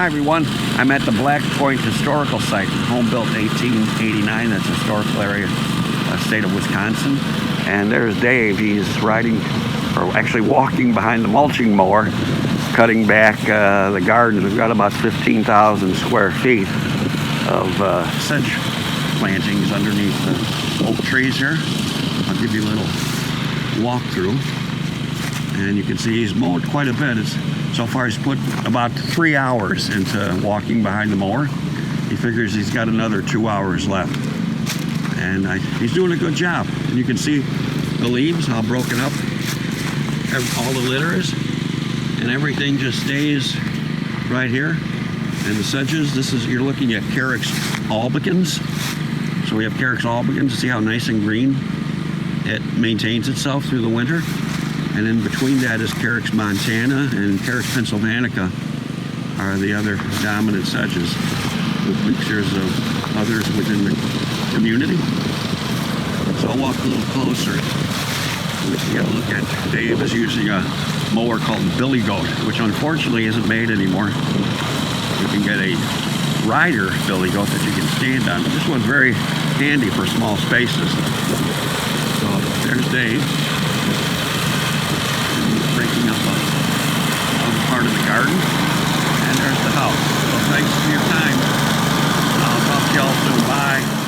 Hi everyone, I'm at the Black Point Historical Site, home built 1889. That's a historical area, state of Wisconsin. And there's Dave. He's riding, or actually walking behind the mulching mower, cutting back the gardens. We've got about 15,000 square feet of sedge plantings underneath the oak trees here. I'll give you a little walkthrough. And you can see he's mowed quite a bit. So far he's put about 3 hours into walking behind the mower. He figures he's got another 2 hours left. And he's doing a good job. And you can see the leaves, how broken up all the litter is. And everything just stays right here. And the sedges, you're looking at Carex albicans. So we have Carex albicans. See how nice and green it maintains itself through the winter. And in between that is Carex montana and Carex pennsylvanica are the other dominant sedges, with mixtures of others within the community. So I'll walk a little closer. We can get a look at Dave is using a mower called Billy Goat, which unfortunately isn't made anymore. You can get a rider Billy Goat that you can stand on. This one's very handy for small spaces. So there's Dave. Breaking up a part of the garden, and there's the house. So thanks for your time. I'll talk to y'all soon. Bye.